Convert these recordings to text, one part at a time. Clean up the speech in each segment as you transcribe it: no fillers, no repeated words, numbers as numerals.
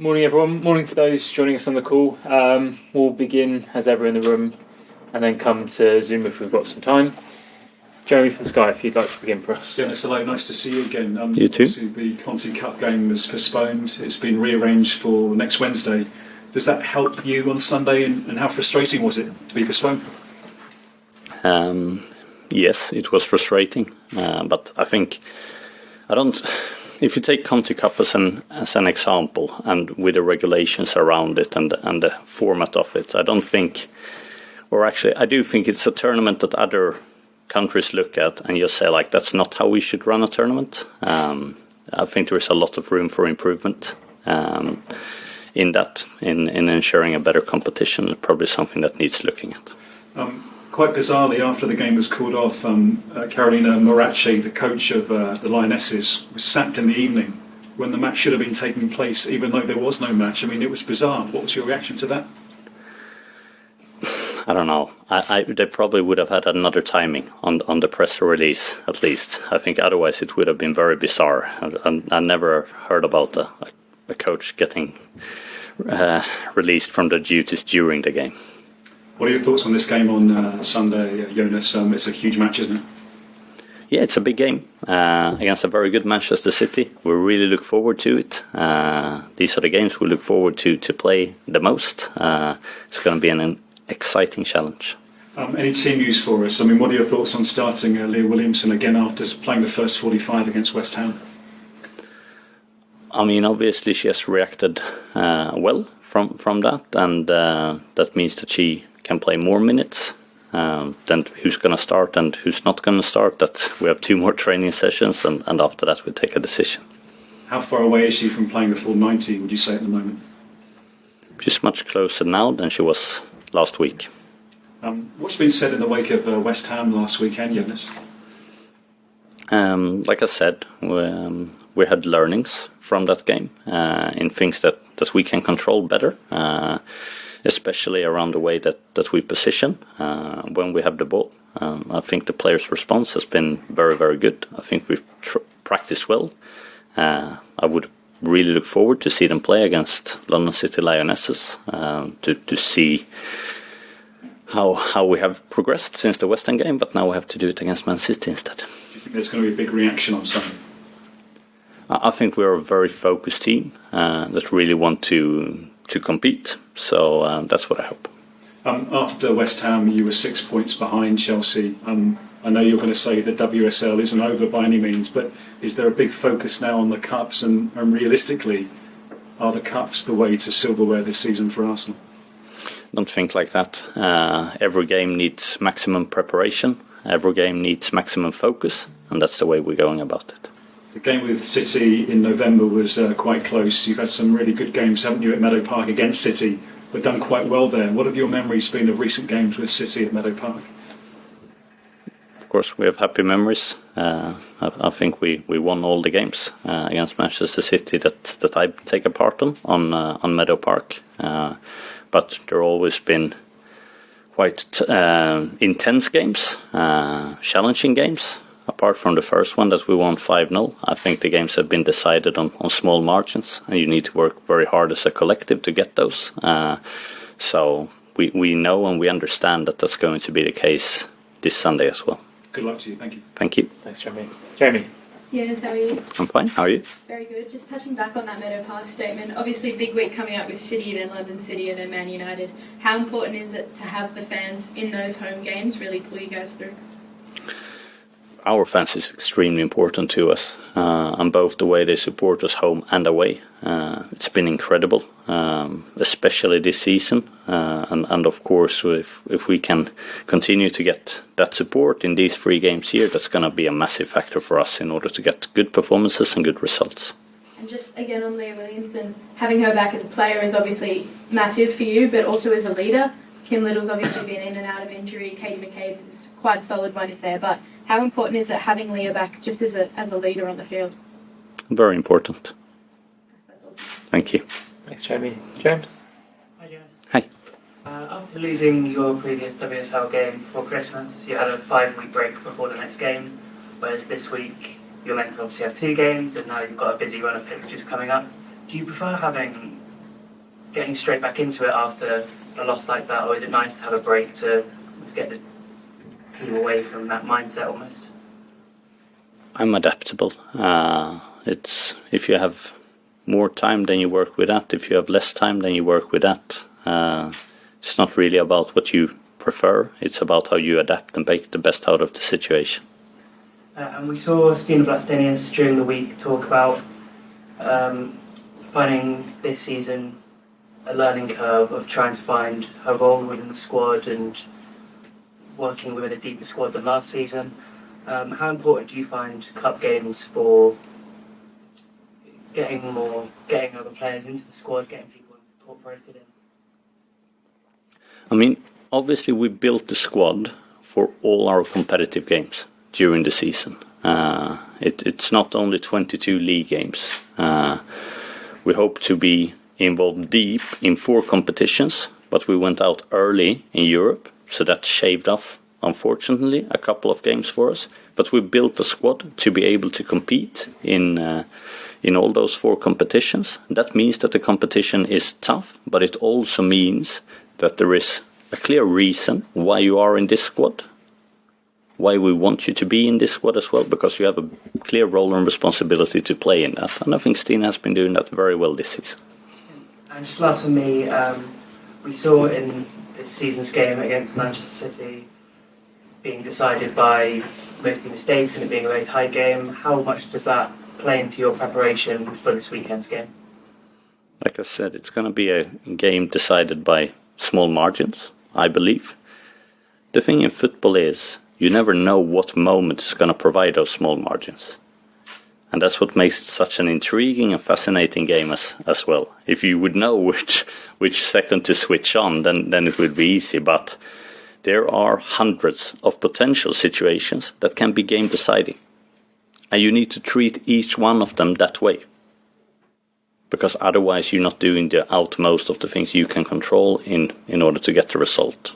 Morning, everyone. Morning to those joining us on the call. We'll begin as ever in the room and then come to Zoom if we've got some time. Jeremy from Sky, if you'd like to begin for us. Jonas, hello, nice to see you again. You too. Obviously the Conti Cup game was postponed. It's been rearranged for next Wednesday. Does that help you on Sunday, and how frustrating was it to be postponed? Yes, it was frustrating, but I think if you take Conti Cup as an example, and with the regulations around it and the format of it, I do think it's a tournament that other countries look at and just say, like, that's not how we should run a tournament. I think there is a lot of room for improvement in ensuring a better competition. Probably something that needs looking at. Quite bizarrely, after the game was called off, Carolina Morace, the coach of the Lionesses, was sacked in the evening when the match should have been taking place, even though there was no match. I mean, it was bizarre. What was your reaction to that? I don't know. They probably would have had another timing on the press release, at least. I think otherwise it would have been very bizarre. I never heard about a coach getting released from the duties during the game. What are your thoughts on this game on Sunday, Jonas? It's a huge match, isn't it? Yeah, it's a big game against a very good Manchester City. We really look forward to it. These are the games we look forward to play the most. It's going to be an exciting challenge. Any team news for us? I mean, what are your thoughts on starting Leah Williamson again after playing the first 45 against West Ham? I mean, obviously she has reacted well from that, and that means that she can play more minutes. Then who's going to start and who's not going to start, that we have 2 more training sessions, and after that we take a decision. How far away is she from playing the full 90, would you say, at the moment? She's much closer now than she was last week. What's been said in the wake of West Ham last weekend, Jonas? Like I said, we had learnings from that game in things that we can control better, especially around the way that we position when we have the ball. I think the players' response has been very, very good. I think we've practiced well. I would really look forward to see them play against London City Lionesses, to see how we have progressed since the West Ham game, but now we have to do it against Man City instead. Do you think there's going to be a big reaction on Sunday? I think we're a very focused team that really want to compete, so that's what I hope. After West Ham, you were 6 points behind Chelsea. I know you're going to say that WSL isn't over by any means, but is there a big focus now on the Cups, and realistically, are the Cups the way to silverware this season for Arsenal? Don't think like that. Every game needs maximum preparation, every game needs maximum focus, and that's the way we're going about it. The game with City in November was quite close. You've had some really good games, haven't you, at Meadow Park against City, but done quite well there. What have your memories been of recent games with City at Meadow Park? Of course, we have happy memories. I think we won all the games against Manchester City that I take a part on Meadow Park. But there have always been quite intense games, challenging games. Apart from the first one that we won 5-0, I think the games have been decided on small margins, and you need to work very hard as a collective to get those. So we know and we understand that that's going to be the case this Sunday as well. Good luck to you. Thank you. Thank you. Thanks, Jeremy. Jeremy. Yes, how are you? I'm fine. How are you? Very good. Just touching back on that Meadow Park statement, obviously big week coming up with City, then London City, and then Man United. How important is it to have the fans in those home games really pull you guys through? Our fans is extremely important to us, and both the way they support us home and away. It's been incredible, especially this season. And of course, if we can continue to get that support in these 3 games here, that's going to be a massive factor for us in order to get good performances and good results. And just again on Leah Williamson, having her back as a player is obviously massive for you, but also as a leader. Kim Little's obviously been in and out of injury. Katie McCabe is quite a solid one if there, but how important is it having Leah back just as a leader on the field? Very important. Thank you. Thanks, Jeremy. James? Hi, Jonas. Hi. After losing your previous WSL game before Christmas, you had a 5-week break before the next game, whereas this week you're meant to obviously have 2 games, and now you've got a busy run of fixtures coming up. Do you prefer having getting straight back into it after a loss like that, or is it nice to have a break to get the team away from that mindset almost? I'm adaptable. It's if you have more time, then you work with that. If you have less time, then you work with that. It's not really about what you prefer. It's about how you adapt and make the best out of the situation. And we saw Stina Blastenius during the week talk about finding this season a learning curve of trying to find her role within the squad and working within a deeper squad than last season. How important do you find cup games for getting other players into the squad, getting people incorporated in? I mean, obviously we built the squad for all our competitive games during the season. It's not only 22 league games. We hope to be involved deep in 4 competitions, but we went out early in Europe, so that shaved off, unfortunately, a couple of games for us. But we built the squad to be able to compete in all those 4 competitions. That means that the competition is tough, but it also means that there is a clear reason why you are in this squad, why we want you to be in this squad as well, because you have a clear role and responsibility to play in that. And I think Stina has been doing that very well this season. And just last for me, we saw in this season's game against Manchester City being decided by mostly mistakes and it being a very tight game. How much does that play into your preparation for this weekend's game? Like I said, it's going to be a game decided by small margins, I believe. The thing in football is you never know what moment is going to provide those small margins. And that's what makes it such an intriguing and fascinating game as well. If you would know which second to switch on, then it would be easy. But there are hundreds of potential situations that can be game deciding. And you need to treat each one of them that way. Because otherwise you're not doing the utmost of the things you can control in order to get the result.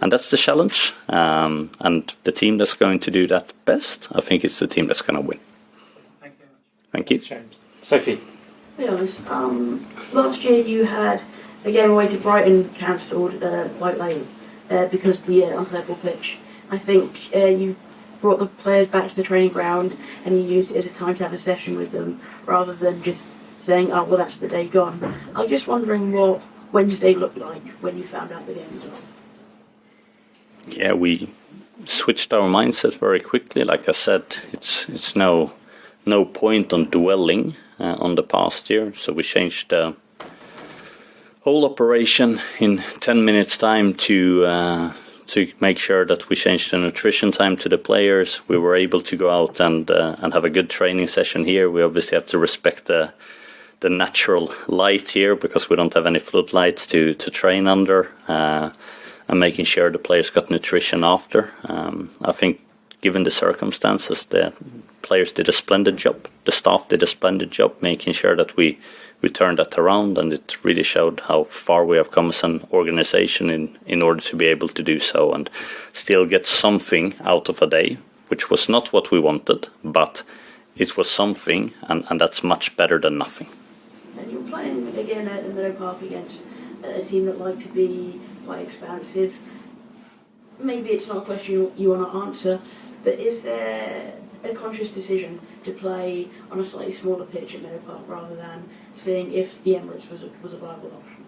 And that's the challenge. And the team that's going to do that best, I think it's the team that's going to win. Thank you. James. Sophie. To be honest, last year you had a game away to Brighton cancelled quite late because of the unplayable pitch. I think you brought the players back to the training ground and you used it as a time to have a session with them rather than just saying, oh, well, that's the day gone. I was just wondering what Wednesday looked like when you found out the game was off. Yeah, we switched our mindset very quickly. Like I said, it's no point on dwelling on the past year. So we changed the whole operation in 10 minutes time to make sure that we changed the nutrition time to the players. We were able to go out and have a good training session here. We obviously have to respect the natural light here because we don't have any floodlights to train under, and making sure the players got nutrition after. I think given the circumstances, the players did a splendid job. The staff did a splendid job making sure that we turned that around, and it really showed how far we have come as an organization in order to be able to do so and still get something out of a day, which was not what we wanted, but it was something, and that's much better than nothing. And you're playing again at Meadow Park against a team that like to be quite expansive. Maybe it's not a question you want to answer, but is there a conscious decision to play on a slightly smaller pitch at Meadow Park rather than seeing if the Emirates was a viable option?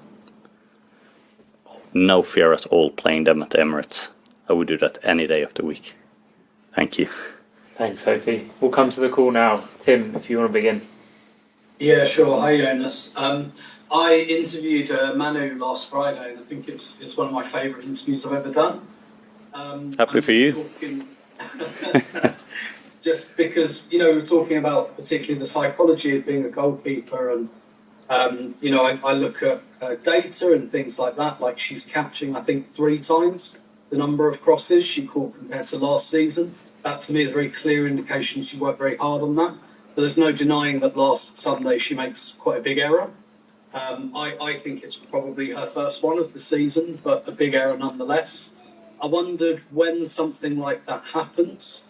No fear at all playing them at Emirates. I would do that any day of the week. Thank you. Thanks, Sophie. We'll come to the call now. Tim, if you want to begin. Yeah, sure. Hi, Jonas. I interviewed Manu last Friday, and I think it's one of my favourite interviews I've ever done. Happy for you. Just because, we were talking about particularly the psychology of being a goalkeeper, and, I look at data and things like that, like she's catching, I think, 3 times the number of crosses she caught compared to last season. That, to me, is a very clear indication she worked very hard on that. But there's no denying that last Sunday she makes quite a big error. I think it's probably her first one of the season, but a big error nonetheless. I wondered, when something like that happens,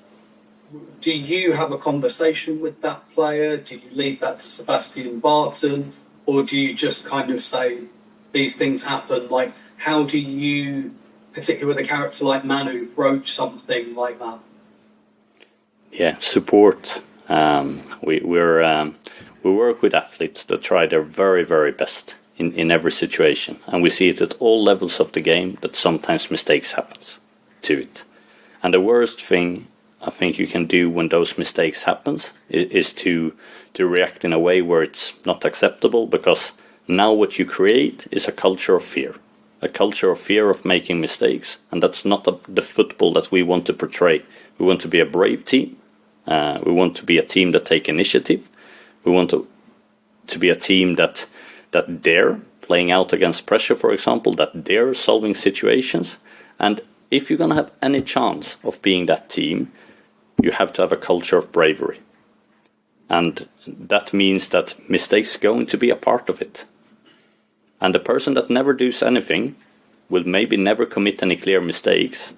do you have a conversation with that player? Do you leave that to Sebastian Barton? Or do you just kind of say, these things happen. Like, how do you, particularly with a character like Manu, broach something like that? Yeah, support. We work with athletes that try their very, very best in every situation, and we see it at all levels of the game that sometimes mistakes happen to it. And the worst thing I think you can do when those mistakes happen is to react in a way where it's not acceptable, because now what you create is a culture of fear. A culture of fear of making mistakes, and that's not the football that we want to portray. We want to be a brave team. We want to be a team that take initiative. We want to be a team that dare playing out against pressure, for example, that dare solving situations. And if you're going to have any chance of being that team, you have to have a culture of bravery. And that means that mistakes are going to be a part of it. And the person that never does anything will maybe never commit any clear mistakes,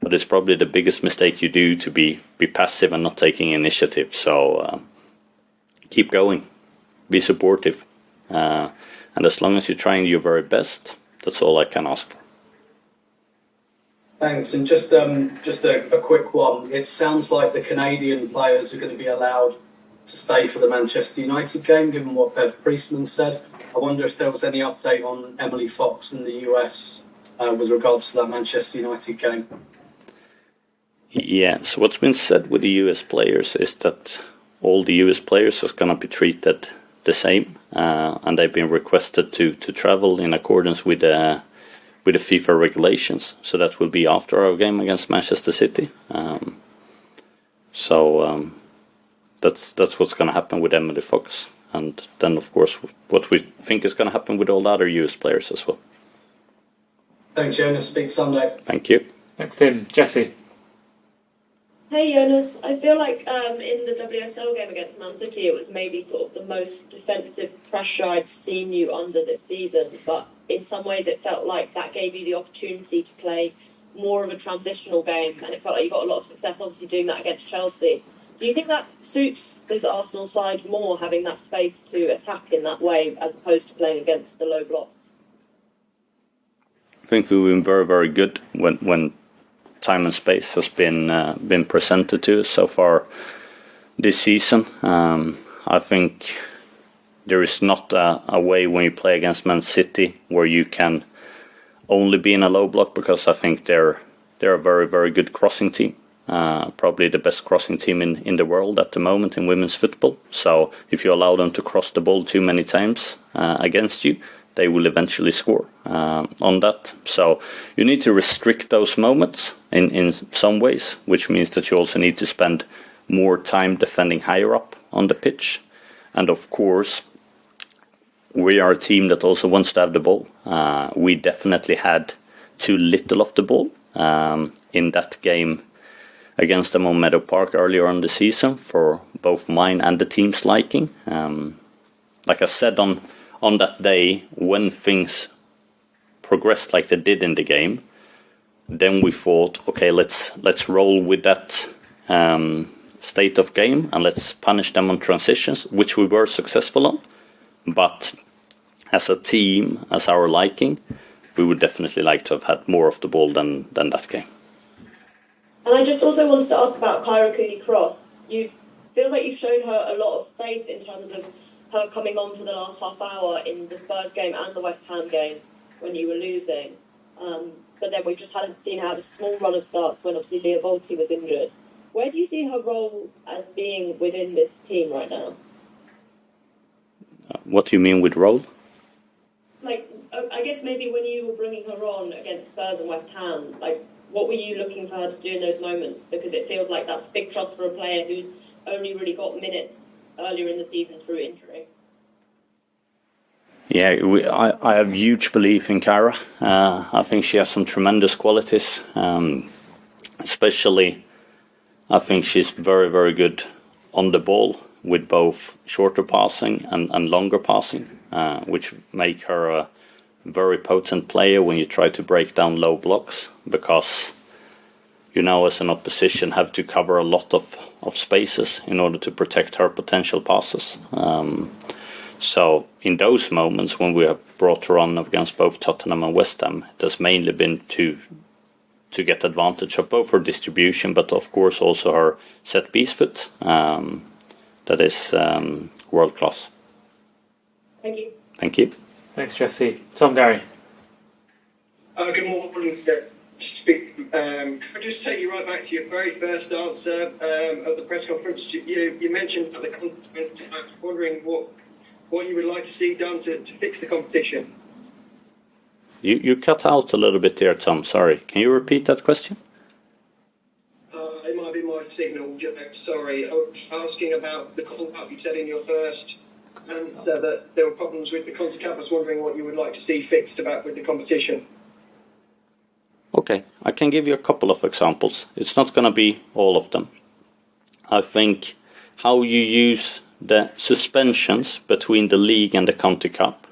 but it's probably the biggest mistake you do to be passive and not taking initiative. So keep going, be supportive, and as long as you're trying your very best, that's all I can ask for. Thanks. And just a quick one. It sounds like the Canadian players are going to be allowed to stay for the Manchester United game, given what Bev Priestman said. I wonder if there was any update on Emily Fox in the US with regards to that Manchester United game. Yeah, so what's been said with the US players is that all the US players are going to be treated the same, and they've been requested to travel in accordance with the FIFA regulations. So that will be after our game against Manchester City. That's what's going to happen with Emily Fox. And then, of course, what we think is going to happen with all the other US players as well. Thanks, Jonas. Speak Sunday. Thank you. Thanks, Tim. Jesse. Hey Jonas, I feel like in the WSL game against Man City, it was maybe sort of the most defensive pressure I'd seen you under this season, but in some ways it felt like that gave you the opportunity to play more of a transitional game, and it felt like you got a lot of success obviously doing that against Chelsea. Do you think that suits this Arsenal side more, having that space to attack in that way as opposed to playing against the low blocks? I think we've been very, very good when time and space has been presented to us so far this season. I think there is not a way when you play against Man City where you can only be in a low block, because I think they're a very, very good crossing team. Probably the best crossing team in the world at the moment in women's football. So if you allow them to cross the ball too many times against you, they will eventually score on that. So you need to restrict those moments in some ways, which means that you also need to spend more time defending higher up on the pitch. And of course, we are a team that also wants to have the ball. We definitely had too little of the ball in that game against them on Meadow Park earlier on the season for both mine and the team's liking. Like I said on that day, when things progressed like they did in the game, then we thought, okay, let's roll with that state of game and let's punish them on transitions, which we were successful on. But as a team, as our liking, we would definitely like to have had more of the ball than that game. And I just also wanted to ask about Kyra Cooney-Cross. Feels like you've shown her a lot of faith in terms of her coming on for the last half hour in the Spurs game and the West Ham game when you were losing. But then we've just seen her have a small run of starts when obviously Leah Volti was injured. Where do you see her role as being within this team right now? What do you mean with role? Like, I guess maybe when you were bringing her on against Spurs and West Ham, like, what were you looking for her to do in those moments? Because it feels like that's big trust for a player who's only really got minutes earlier in the season through injury. Yeah, I have huge belief in Kyra. I think she has some tremendous qualities. Especially, I think she's very, very good on the ball with both shorter passing and longer passing, which make her a very potent player when you try to break down low blocks, because you now as an opposition have to cover a lot of spaces in order to protect her potential passes. So in those moments when we have brought her on against both Tottenham and West Ham, it has mainly been to get advantage of both her distribution, but of course also her set piece foot. That is world class. Thank you. Thank you. Thanks, Jesse. Tom, Gary. Good morning. Could I just take you right back to your very first answer at the press conference? You mentioned about the content. I was wondering what you would like to see done to fix the competition. You cut out a little bit there, Tom. Sorry. Can you repeat that question? It might be my signal. Sorry. I was asking about the CONCACAF. You said in your first answer that there were problems with the CONCACAF. I was wondering what you would like to see fixed with the competition. Okay, I can give you a couple of examples. It's not going to be all of them. I think how you use the suspensions between the league and the County Cup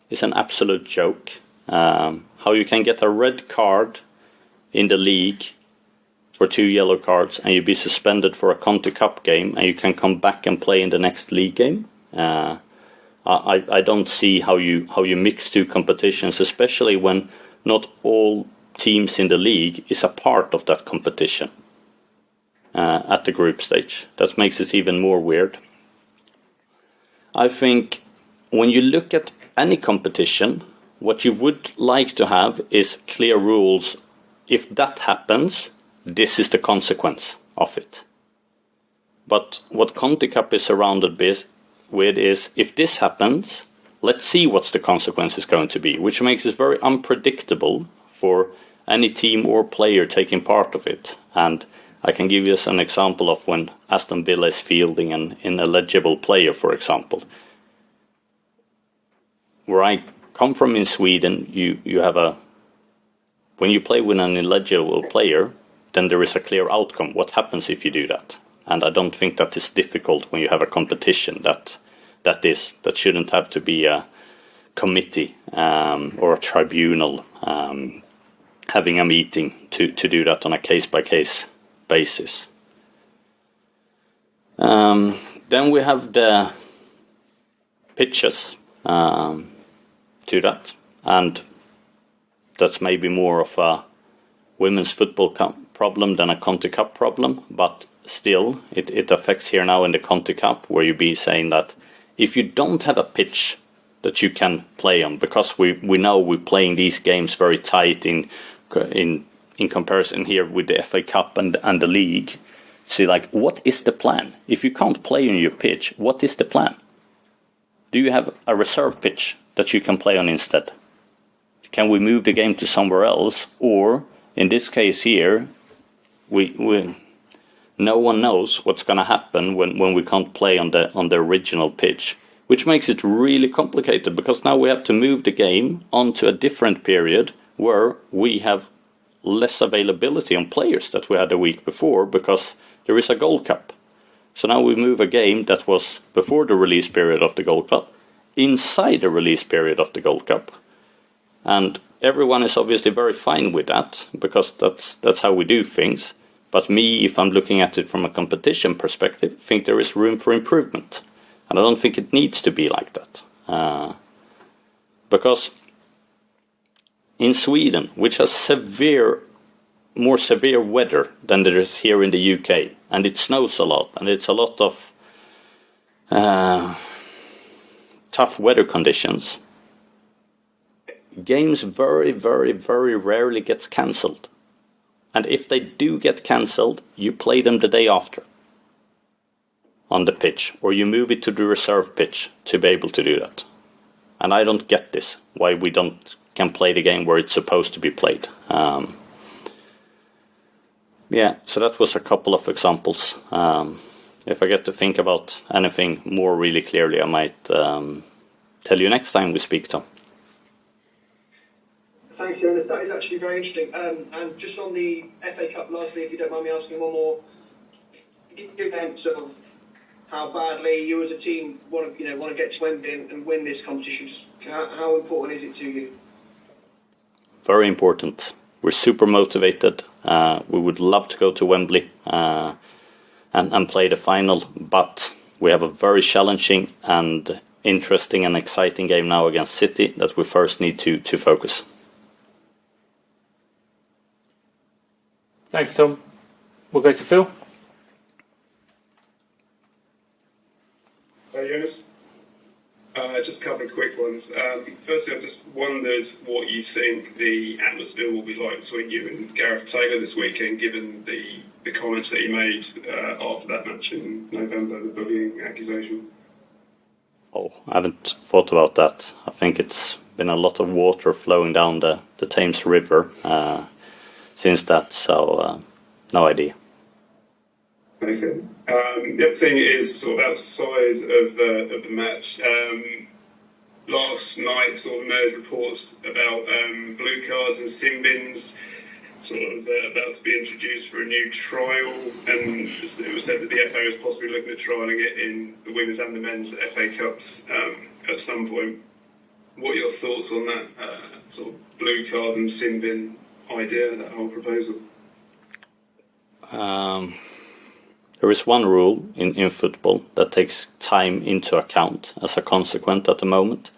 is an absolute joke. How you can get a red card in the league for 2 yellow cards and you be suspended for a County Cup game and you can come back and play in the next league game. I don't see how you mix two competitions, especially when not all teams in the league is a part of that competition at the group stage. That makes it even more weird. I think when you look at any competition, what you would like to have is clear rules. If that happens, this is the consequence of it. But what Conti Cup is surrounded with is, if this happens, let's see what's the consequence is going to be, which makes it very unpredictable for any team or player taking part of it. And I can give you an example of when Aston Villa is fielding an ineligible player, for example. Where I come from in Sweden, you have when you play with an ineligible player, then there is a clear outcome. What happens if you do that? And I don't think that is difficult when you have a competition that shouldn't have to be a committee or a tribunal having a meeting to do that on a case-by-case basis. Then we have the pitches to that, and that's maybe more of a women's football problem than a Conti Cup problem, but still it affects here now in the Conti Cup, where you be saying that if you don't have a pitch that you can play on, because we know we're playing these games very tight in comparison here with the FA Cup and the league. See, like, what is the plan? If you can't play on your pitch, what is the plan? Do you have a reserve pitch that you can play on instead? Can we move the game to somewhere else? Or in this case here, no one knows what's going to happen when we can't play on the original pitch, which makes it really complicated, because now we have to move the game onto a different period where we have less availability on players that we had a week before, because there is a Gold Cup. So now we move a game that was before the release period of the Gold Cup inside the release period of the Gold Cup. And everyone is obviously very fine with that, because that's how we do things. But me, if I'm looking at it from a competition perspective, think there is room for improvement. And I don't think it needs to be like that. Because in Sweden, which has more severe weather than there is here in the UK, and it snows a lot, and it's a lot of tough weather conditions, games very, very, very rarely gets cancelled. And if they do get cancelled, you play them the day after on the pitch, or you move it to the reserve pitch to be able to do that. And I don't get this, why we can play the game where it's supposed to be played. Yeah, so that was a couple of examples. If I get to think about anything more really clearly, I might tell you next time we speak, Tom. Thanks, Jonas. That is actually very interesting. And just on the FA Cup, lastly, if you don't mind me asking one more, give you a sense of how badly you as a team want to get to Wembley and win this competition. Just how important is it to you? Very important. We're super motivated. We would love to go to Wembley and play the final, but we have a very challenging and interesting and exciting game now against City that we first need to focus. Thanks, Tom. We'll go to Phil. Jonas. Just a couple of quick ones. Firstly, I just wondered what you think the atmosphere will be like between you and Gareth Taylor this weekend, given the comments that he made after that match in November, the bullying accusation. Oh, I haven't thought about that. I think it's been a lot of water flowing down the Thames River since that, so no idea. Okay. The other thing is sort of outside of the match. Last night, sort of emerged reports about blue cards and sin bins, sort of about to be introduced for a new trial, and it was said that the FA was possibly looking at trialling it in the women's and the men's FA Cups at some point. What are your thoughts on that sort of blue card and sin bin idea, that whole proposal? There is one rule in football that takes time into account as a consequence at the moment.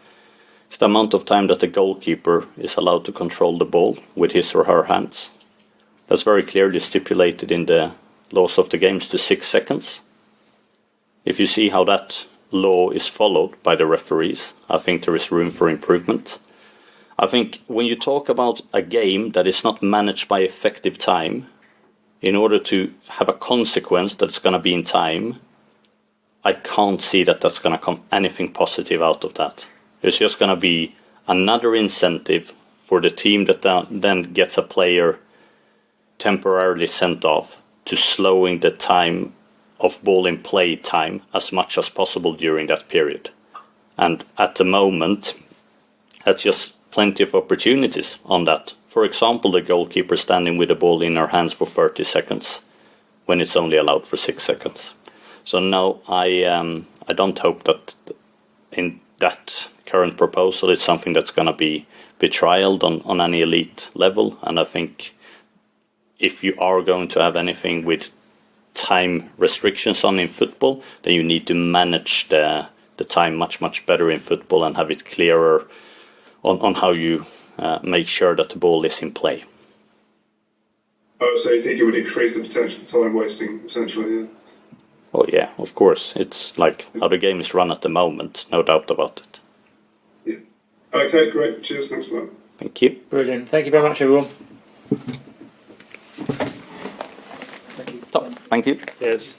It's the amount of time that the goalkeeper is allowed to control the ball with his or her hands. That's very clearly stipulated in the laws of the games to 6 seconds. If you see how that law is followed by the referees, I think there is room for improvement. I think when you talk about a game that is not managed by effective time, in order to have a consequence that's going to be in time, I can't see that that's going to come anything positive out of that. It's just going to be another incentive for the team that then gets a player temporarily sent off to slowing the time of ball in play time as much as possible during that period. And at the moment, that's just plenty of opportunities on that. For example, the goalkeeper standing with the ball in her hands for 30 seconds when it's only allowed for 6 seconds. So no, I don't hope that in that current proposal it's something that's going to be trialed on any elite level. And I think if you are going to have anything with time restrictions on in football, then you need to manage the time much better in football and have it clearer on how you make sure that the ball is in play. Oh, so you think it would increase the potential time wasting, essentially, yeah? Oh yeah, of course. It's like how the game is run at the moment, no doubt about it. Yeah. Okay, great. Cheers, thanks for that. Thank you. Brilliant. Thank you very much, everyone. Thank you. Cheers.